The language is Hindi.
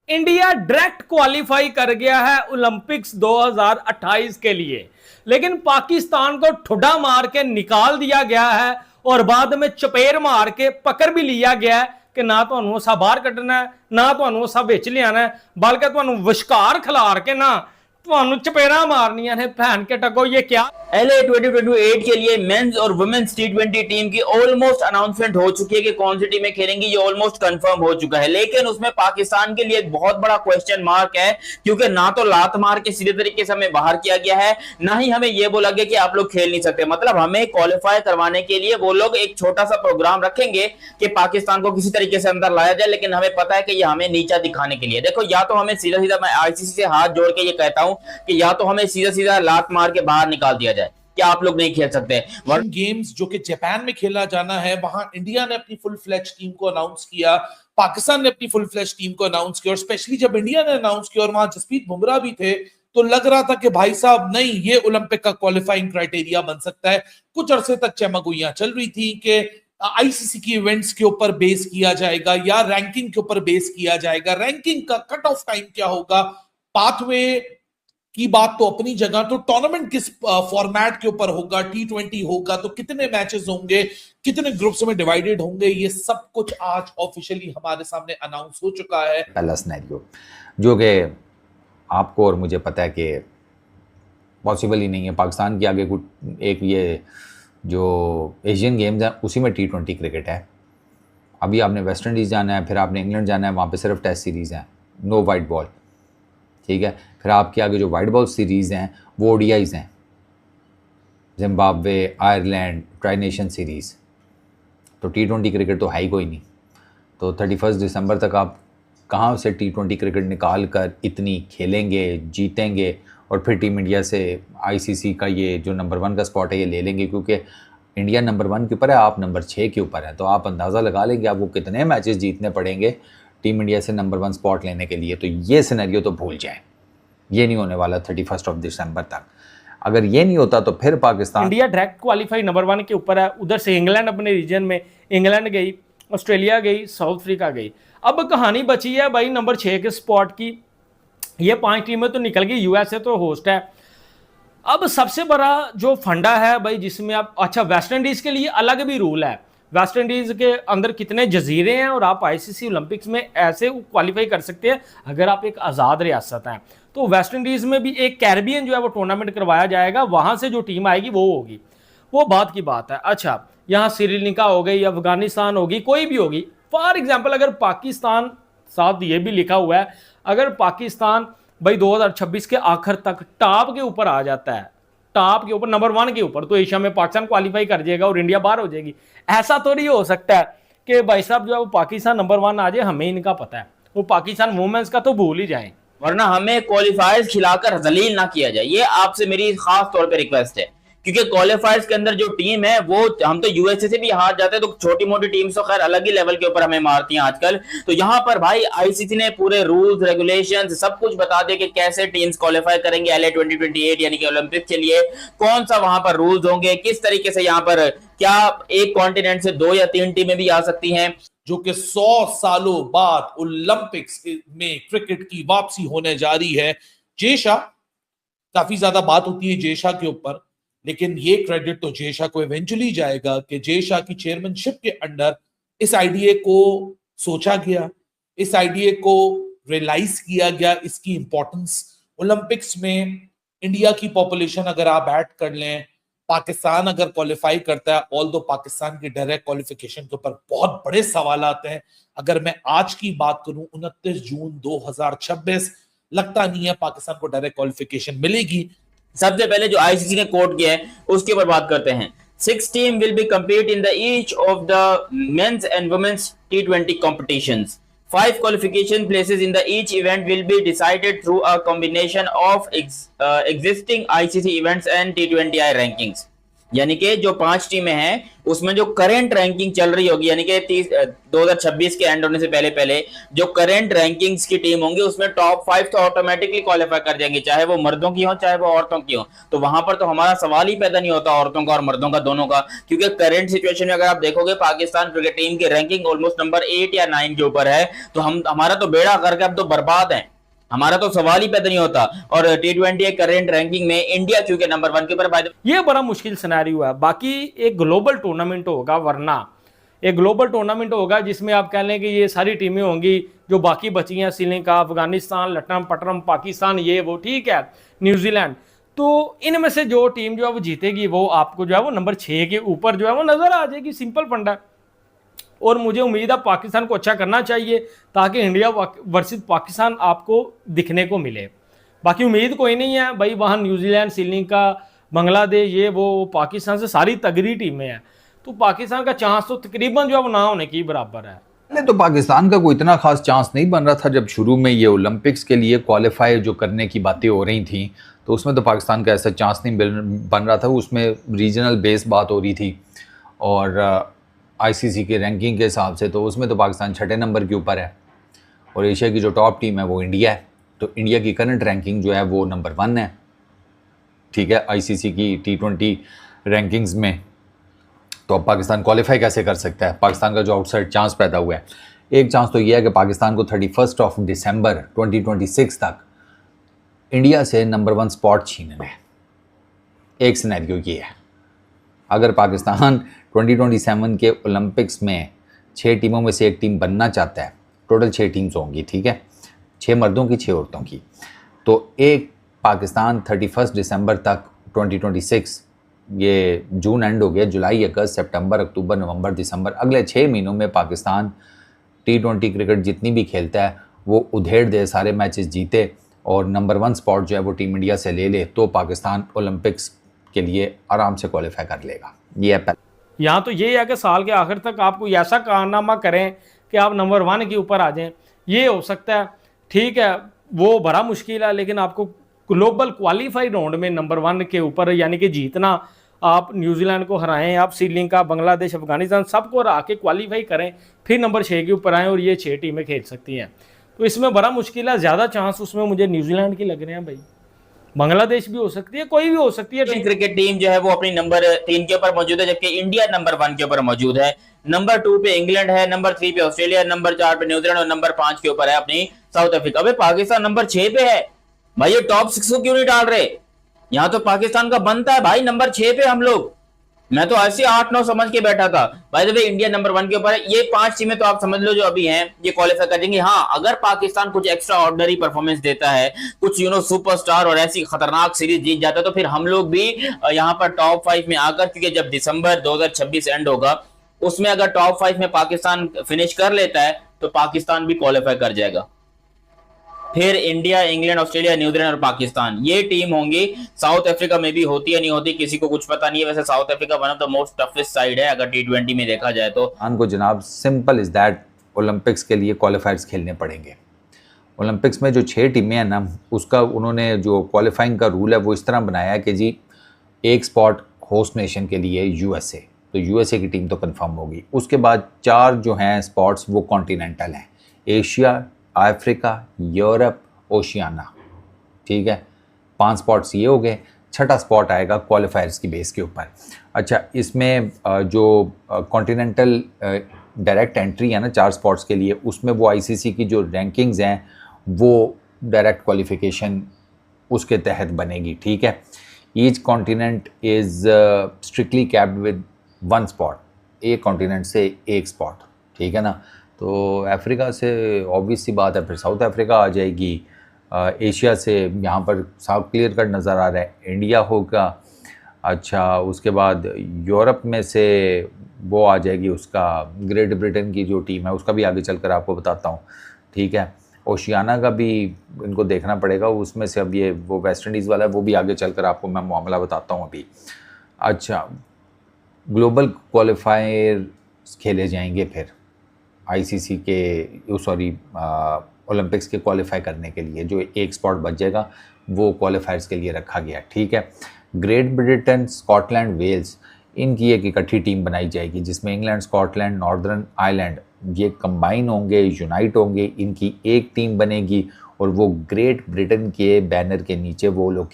इंडिया डायरेक्ट क्वालिफाई कर गया है ओलंपिक्स 2028 के लिए, लेकिन पाकिस्तान को ठुड्डा मार के निकाल दिया गया है और बाद में चपेर मार के पकड़ भी लिया गया है कि ना तो उसा बाहर कटना है, ना तो उसा विच लियाना है, बल्कि तो विशकार खिलार के ना तो चपेरा मारनिया ने। भैन के टको ये क्या। LA 2028 के लिए मेंस और वुमेन्स T20 टीम की ऑलमोस्ट अनाउंसमेंट हो चुकी है कि कौन सी टीमें खेलेंगी, ये ऑलमोस्ट कंफर्म हो चुका है। लेकिन उसमें पाकिस्तान के लिए एक बहुत बड़ा क्वेश्चन मार्क है, क्योंकि ना तो लात मार के सीधे तरीके से हमें बाहर किया गया है, ना ही हमें यह बोला गया कि आप लोग खेल नहीं सकते। मतलब हमें क्वालिफाई करवाने के लिए वो लोग एक छोटा सा प्रोग्राम रखेंगे कि पाकिस्तान को किसी तरीके से अंदर लाया जाए, लेकिन हमें पता है कि ये हमें नीचा दिखाने के लिए। देखो, या तो हमें सीधा सीधा, मैं ICC से हाथ जोड़ के ये कहता हूं कि या तो हमें सीधा सीधा लात मार के बाहर निकाल दिया जाए कि आप लोग नहीं खेल सकते। गेम्स जो कि जापान में खेला जाना है, वहां इंडिया ने अपनी फुल फ्लैश टीम को अनाउंस किया, पाकिस्तान ने अपनी फुल फ्लैश टीम को अनाउंस किया, और स्पेशली जब इंडिया ने अनाउंस किया और वहां जसप्रीत बुमराह भी थे, तो लग रहा था कि भाई साहब नहीं, ये ओलंपिक का क्वालिफाइंग क्राइटेरिया बन सकता है। कुछ अरसे तक चमगुइयां चल रही थी कि ICC की इवेंट्स के ऊपर बेस किया जाएगा या रैंकिंग के ऊपर बेस किया जाएगा, रैंकिंग का कट ऑफ टाइम क्या होगा, पाथवे की बात तो अपनी जगह, तो टूर्नामेंट किस फॉर्मेट के ऊपर होगा, T20 होगा तो कितने मैचेस होंगे, कितने ग्रुप्स में डिवाइडेड होंगे, ये सब कुछ आज ऑफिशियली हमारे सामने अनाउंस हो चुका है। पहला सिनेरियो जो कि आपको और मुझे पता है कि पॉसिबल ही नहीं है, पाकिस्तान के आगे कुछ एक ये जो एशियन गेम्स हैं उसी में T20 क्रिकेट है। अभी आपने वेस्ट इंडीज़ जाना है, फिर आपने इंग्लैंड जाना है, वहाँ पे सिर्फ टेस्ट सीरीज़ हैं, नो वाइट बॉल, ठीक है। फिर आपके आगे जो वाइट बॉल सीरीज़ हैं वो ODIs हैं, Zimbabwe, Ireland, tri nation series. तो T20 क्रिकेट तो है ही कोई नहीं। तो 31 दिसंबर तक आप कहाँ से T20 क्रिकेट निकाल कर इतनी खेलेंगे, जीतेंगे और फिर टीम इंडिया से ICC का ये जो नंबर 1 का स्पॉट है ये ले लेंगे, क्योंकि इंडिया नंबर 1 के ऊपर है, आप नंबर 6 के ऊपर है। तो आप अंदाज़ा लगा लेंगे आपको कितने मैचेस जीतने पड़ेंगे टीम इंडिया से नंबर 1 स्पॉट लेने के लिए। तो ये सिनेरियो तो भूल जाएं, ये नहीं होने वाला 31 दिसंबर तक। अगर ये नहीं होता तो फिर Pakistan, India direct qualify number 1 के ऊपर है। उधर से इंग्लैंड अपने रीजन में, इंग्लैंड गई, ऑस्ट्रेलिया गई, साउथ अफ्रीका गई। अब कहानी बची है भाई नंबर 6 के स्पॉट की। ये 5 टीमें तो निकल गई, USA तो होस्ट है। अब सबसे बड़ा जो फंडा है भाई जिसमें आप, अच्छा वेस्ट इंडीज के लिए अलग भी रूल है, वेस्ट इंडीज के अंदर कितने जजीरे हैं और आप ICC ओलंपिक्स में ऐसे क्वालिफाई कर सकते हैं अगर आप एक आज़ाद रियासत हैं। तो वेस्ट इंडीज में भी एक कैरेबियन जो है वो टूर्नामेंट करवाया जाएगा, वहां से जो टीम आएगी वो होगी, वो बात की बात है। अच्छा, यहाँ श्रीलंका हो गई, अफगानिस्तान होगी, कोई भी होगी। फॉर एग्जाम्पल अगर पाकिस्तान, साथ ये भी लिखा हुआ है, अगर पाकिस्तान भाई 2026 के आखिर तक टॉप के ऊपर आ जाता है, टॉप के ऊपर नंबर 1 के ऊपर, तो एशिया में पाकिस्तान क्वालिफाई कर जाएगा और इंडिया बाहर हो जाएगी। ऐसा तो नहीं हो सकता है कि भाई साहब जो है वो पाकिस्तान नंबर 1 आ जाए, हमें इनका पता है, वो पाकिस्तान वुमेन्स का तो भूल ही जाए, वरना हमें क्वालिफायर्स खिलाकर जलील ना किया जाए। ये आपसे मेरी खास तौर पे रिक्वेस्ट है, क्योंकि क्वालिफायर्स के अंदर जो टीम है वो, हम तो USA से भी हार जाते हैं, तो छोटी मोटी टीम्स तो खैर अलग ही लेवल के ऊपर हमें मारती हैं आजकल। तो यहाँ पर भाई ICC ने पूरे रूल्स रेगुलेशंस सब कुछ बता दिया कि कैसे टीम्स क्वालिफाई करेंगे LA 2028 यानी कि ओलंपिक के लिए, कौन सा वहां पर रूल्स होंगे, किस तरीके से यहाँ पर, क्या एक कॉन्टिनेंट से 2 या 3 टीमें भी आ सकती हैं। जो कि 100 सालों बाद ओलंपिक्स में क्रिकेट की वापसी होने जा रही है। जेशा, काफी ज्यादा बात होती है जेशा के ऊपर, लेकिन ये क्रेडिट तो जेशा को इवेंचुअली जाएगा कि जेशा की चेयरमैनशिप के अंडर इस आइडिया को सोचा गया, इस आइडिया को रियलाइज किया गया, इसकी इंपॉर्टेंस। ओलंपिक्स में इंडिया की पॉपुलेशन अगर आप ऐड कर लें, पाकिस्तान अगर क्वालिफाई करता है, ऑल दो पाकिस्तान की डायरेक्ट क्वालिफिकेशन के ऊपर बहुत बड़े सवाल आते हैं। अगर मैं आज की बात करूं 29 जून 2026, लगता नहीं है पाकिस्तान को डायरेक्ट क्वालिफिकेशन मिलेगी। सबसे पहले जो ICC ने कोट किया है उसके ऊपर बात करते हैं। 6 team will be compete in the each of the men's and women's T20 competitions. 5 qualification places in the each event will be decided through a combination of existing ICC events and T20I rankings. यानी कि जो 5 टीमें हैं उसमें जो करंट रैंकिंग चल रही होगी, यानी कि 2026 के एंड होने से पहले पहले जो करंट रैंकिंग्स की टीम होंगी उसमें टॉप 5 तो ऑटोमेटिकली क्वालिफाई कर जाएंगे, चाहे वो मर्दों की हो चाहे वो औरतों की हो। तो वहां पर तो हमारा सवाल ही पैदा नहीं होता औरतों का और मर्दों का दोनों का, क्योंकि करंट सिचुएशन में अगर आप देखोगे पाकिस्तान क्रिकेट टीम की रैंकिंग ऑलमोस्ट नंबर 8 या 9 के ऊपर है। तो हमारा तो बेड़ा करके अब तो बर्बाद है, हमारा तो सवाल ही पैदा नहीं होता। और T20 करंट रैंकिंग में इंडिया क्योंकि नंबर 1 के ऊपर ये बड़ा मुश्किल सिनेरियो है। बाकी एक ग्लोबल टूर्नामेंट होगा, वरना एक ग्लोबल टूर्नामेंट होगा जिसमें आप कह लें कि ये सारी टीमें होंगी जो बाकी बची हैं, श्रीलंका, अफगानिस्तान, लटम पटरम, पाकिस्तान, ये वो, ठीक है, न्यूजीलैंड। तो इनमें से जो टीम जो है वो जीतेगी वो आपको जो है वो नंबर 6 के ऊपर जो है वो नजर आ जाएगी। सिंपल फंडा है। और मुझे उम्मीद है पाकिस्तान को अच्छा करना चाहिए ताकि इंडिया वर्सेस पाकिस्तान आपको दिखने को मिले। बाकी उम्मीद कोई नहीं है भाई, वहाँ न्यूजीलैंड, श्रीलंका, बांग्लादेश, ये वो पाकिस्तान से सारी तगड़ी टीमें हैं, तो पाकिस्तान का चांस तो तकरीबन जो है वो ना होने की बराबर है। पहले तो पाकिस्तान का कोई इतना खास चांस नहीं बन रहा था। जब शुरू में ये ओलंपिक्स के लिए क्वालिफाई जो करने की बातें हो रही थी तो उसमें तो पाकिस्तान का ऐसा चांस नहीं बन रहा था। उसमें रीजनल बेस बात हो रही थी और आईसीसी के रैंकिंग के हिसाब से तो उसमें तो पाकिस्तान 6 नंबर के ऊपर है और एशिया की जो टॉप टीम है वो इंडिया है। तो इंडिया की करंट रैंकिंग जो है वो नंबर 1 है, ठीक है, आईसीसी की T20 रैंकिंग्स में। तो अब पाकिस्तान क्वालिफाई कैसे कर सकता है? पाकिस्तान का जो आउटसाइड चांस पैदा हुआ है, एक चांस तो यह है कि पाकिस्तान को 31 दिसंबर 2026 तक इंडिया से नंबर 1 स्पॉट छीनना है। एक सिनेरियो ये है, अगर पाकिस्तान 2027 के ओलंपिक्स में 6 टीमों में से एक टीम बनना चाहता है, टोटल 6 टीम्स होंगी, ठीक है, 6 मर्दों की 6 औरतों की, तो एक पाकिस्तान 31 दिसंबर तक 2026, ये जून एंड हो गया, जुलाई, अगस्त, सितंबर, अक्टूबर, नवंबर, दिसंबर, अगले 6 महीनों में पाकिस्तान T20 क्रिकेट जितनी भी खेलता है वो उधेड़ दे, सारे मैचेस जीते और नंबर 1 स्पॉट जो है वो टीम इंडिया से ले ले, तो पाकिस्तान ओलंपिक्स के लिए आराम से क्वालिफाई कर लेगा। ये है यहाँ तो ये है कि साल के आखिर तक आप कोई ऐसा कारनामा करें कि आप नंबर 1 के ऊपर आ जाएं, ये हो सकता है, ठीक है, वो बड़ा मुश्किल है, लेकिन आपको ग्लोबल क्वालिफाई राउंड में नंबर 1 के ऊपर यानी कि जीतना, आप न्यूजीलैंड को हराएं, आप श्रीलंका, बांग्लादेश, अफगानिस्तान सबको हरा के क्वालिफाई करें, फिर नंबर 6 के ऊपर आएँ और ये 6 टीमें खेल सकती हैं। तो इसमें बड़ा मुश्किल है, ज़्यादा चांस उसमें मुझे न्यूजीलैंड की लग रहे हैं भाई, बांग्लादेश भी हो सकती है, कोई भी हो सकती है। क्रिकेट टीम जो है वो अपनी नंबर 3 के ऊपर मौजूद है, जबकि इंडिया नंबर 1 के ऊपर मौजूद है। नंबर 2 पे इंग्लैंड है, नंबर 3 पे ऑस्ट्रेलिया, नंबर 4 पे न्यूजीलैंड और नंबर 5 के ऊपर है अपनी साउथ अफ्रीका। अबे पाकिस्तान नंबर 6 पे है भाई, ये टॉप 6 को क्यों नहीं डाल रहे? यहाँ तो पाकिस्तान का बनता है भाई नंबर 6 पे हम लोग। मैं तो ऐसे 8-9 समझ के बैठा था। By the way India number 1 के ऊपर है। ये 5 टीमें तो आप समझ लो जो अभी हैं ये क्वालिफाई कर जाएंगी। हाँ, अगर पाकिस्तान कुछ एक्स्ट्रा ऑर्डिनरी परफॉर्मेंस देता है, कुछ सुपरस्टार और ऐसी खतरनाक सीरीज जीत जाता है, तो फिर हम लोग भी यहाँ पर टॉप 5 में आकर, क्योंकि जब दिसंबर 2026 एंड होगा उसमें अगर टॉप 5 में पाकिस्तान फिनिश कर लेता है तो पाकिस्तान भी क्वालिफाई कर जाएगा। फिर इंडिया, इंग्लैंड, ऑस्ट्रेलिया, न्यूजीलैंड और पाकिस्तान ये टीम होंगी। साउथ अफ्रीका में भी होती है नहीं होती किसी को कुछ पता नहीं है। वैसे south Africa one of the most toughest side है अगर T20 में देखा जाए तो। को जनाब सिंपल इज दैट, ओलंपिक्स के लिए क्वालिफायर्स खेलने पड़ेंगे। ओलंपिक्स में जो 6 टीमें हैं ना, उसका उन्होंने जो क्वालिफाइंग का रूल है वो इस तरह बनाया है कि जी एक स्पॉट होस्ट नेशन के लिए USA, तो USA की टीम तो कंफर्म होगी। उसके बाद 4 जो हैं स्पॉट्स वो कॉन्टिनेंटल हैं, एशिया, अफ्रीका, यूरोप, ओशियाना, ठीक है, 5 स्पॉट्स ये हो गए। 6ठा स्पॉट आएगा क्वालिफायर्स की बेस के ऊपर। अच्छा, इसमें जो कॉन्टिनेंटल डायरेक्ट एंट्री है ना 4 स्पॉट्स के लिए, उसमें वो आईसीसी की जो रैंकिंग्स हैं वो डायरेक्ट क्वालिफिकेशन उसके तहत बनेगी, ठीक है। Each continent is strictly capped with 1 spot, एक कॉन्टिनेंट से एक स्पॉट, ठीक है ना। तो अफ्रीका से ऑब्वियस सी बात है, फिर साउथ अफ्रीका आ जाएगी। एशिया से यहाँ पर साफ क्लियर कट नज़र आ रहा है इंडिया होगा। अच्छा, उसके बाद यूरोप में से वो आ जाएगी, उसका ग्रेट ब्रिटेन की जो टीम है उसका भी आगे चलकर आपको बताता हूँ, ठीक है। ओशियाना का भी इनको देखना पड़ेगा, उसमें से अब ये वो वेस्ट इंडीज़ वाला है, वो भी आगे चलकर आपको मैं मामला बताता हूँ अभी। अच्छा, ग्लोबल क्वालिफायर खेले जाएंगे फिर आईसीसी के ओलंपिक्स के क्वालिफाई करने के लिए। जो एक स्पॉट बच जाएगा वो क्वालिफायर्स के लिए रखा गया, ठीक है। ग्रेट ब्रिटेन, स्कॉटलैंड, वेल्स, इनकी एक इकट्ठी टीम बनाई जाएगी जिसमें इंग्लैंड, स्कॉटलैंड, नॉर्दर्न आयरलैंड ये कंबाइन होंगे, यूनाइट होंगे, इनकी एक टीम बनेगी और वो ग्रेट ब्रिटेन के बैनर के नीचे वो लोग